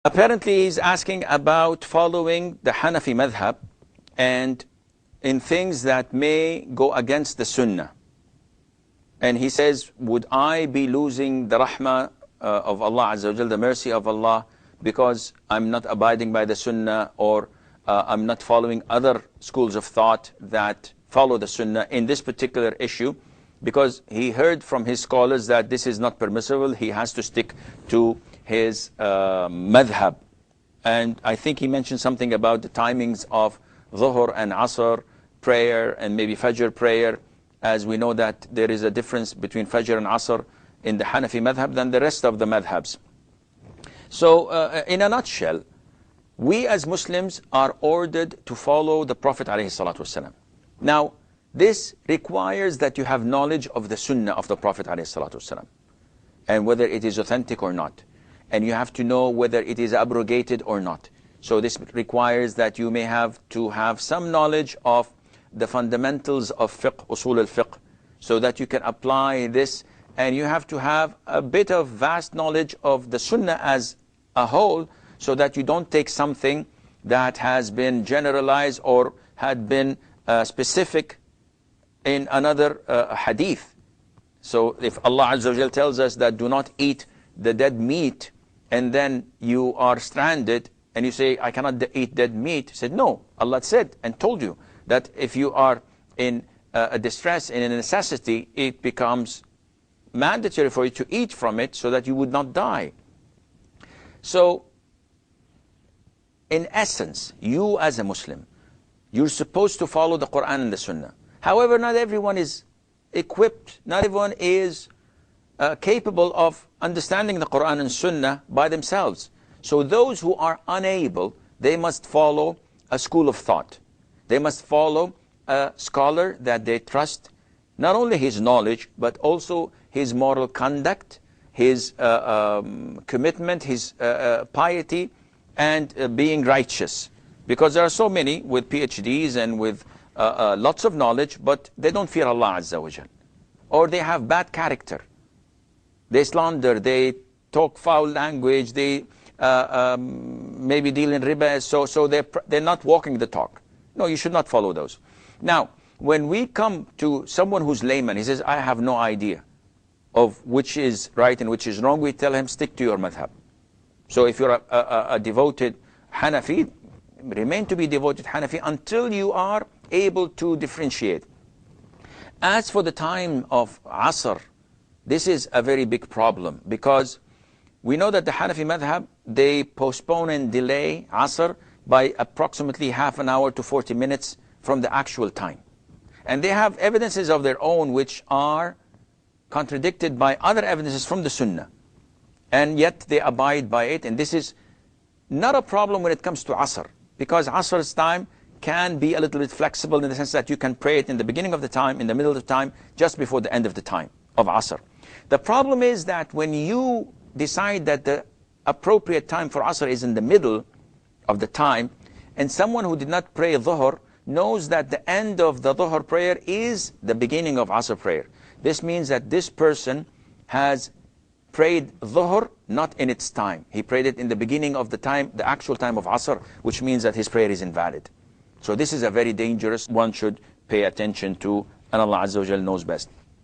Apparently he's asking about following the Hanafi Madhab and in things that may go against the Sunnah. And he says, would I be losing the rahmah of Allah Azza wa Jal, the mercy of Allah, because I'm not abiding by the Sunnah, or I'm not following other schools of thought that follow the Sunnah in this particular issue? Because he heard from his scholars that this is not permissible. He has to stick to his madhab. And I think he mentioned something about the timings of Dhuhr and Asr prayer and maybe Fajr prayer, as we know that there is a difference between Fajr and Asr in the Hanafi madhab than the rest of the madhabs. So in a nutshell, we as Muslims are ordered to follow the Prophet ﷺ. Now, this requires that you have knowledge of the Sunnah of the Prophet ﷺ, and whether it is authentic or not. And you have to know whether it is abrogated or not. So this requires that you may have to have some knowledge of the fundamentals of fiqh, usul al-fiqh, so that you can apply this. And you have to have a bit of vast knowledge of the Sunnah as a whole, so that you don't take something that has been generalized or had been specific in another hadith. So if Allah Azza wa Jal tells us that do not eat the dead meat, and then you are stranded and you say, I cannot eat dead meat, he said, no, Allah said and told you that if you are in a distress, in a necessity, it becomes mandatory for you to eat from it so that you would not die. So in essence, you as a Muslim, you're supposed to follow the Quran and the Sunnah. However, not everyone is equipped, not everyone is capable of understanding the Quran and Sunnah by themselves. So those who are unable, they must follow a school of thought. They must follow a scholar that they trust, not only his knowledge, but also his moral conduct, his commitment, his piety, and being righteous. Because there are so many with PhDs and with lots of knowledge, but they don't fear Allah Azza wa Jal. Or they have bad character. They slander, they talk foul language, they maybe deal in riba, so they're not walking the talk. No, you should not follow those. Now, when we come to someone who's layman, he says, I have no idea of which is right and which is wrong, we tell him, stick to your madhab. So if you're a devoted Hanafi, remain to be devoted Hanafi until you are able to differentiate. As for the time of Asr, this is a very big problem, because we know that the Hanafi madhab, they postpone and delay Asr by approximately half an hour to 40 minutes from the actual time. And they have evidences of their own which are contradicted by other evidences from the Sunnah. And yet they abide by it. And this is not a problem when it comes to Asr, because Asr's time can be a little bit flexible in the sense that you can pray it in the beginning of the time, in the middle of the time, just before the end of the time of Asr. The problem is that when you decide that the appropriate time for Asr is in the middle of the time, and someone who did not pray Dhuhr knows that the end of the Dhuhr prayer is the beginning of Asr prayer. This means that this person has prayed Dhuhr not in its time. He prayed it in the beginning of the time, the actual time of Asr, which means that his prayer is invalid. So this is a very dangerous, one should pay attention to, and Allah Azza wa Jal knows best.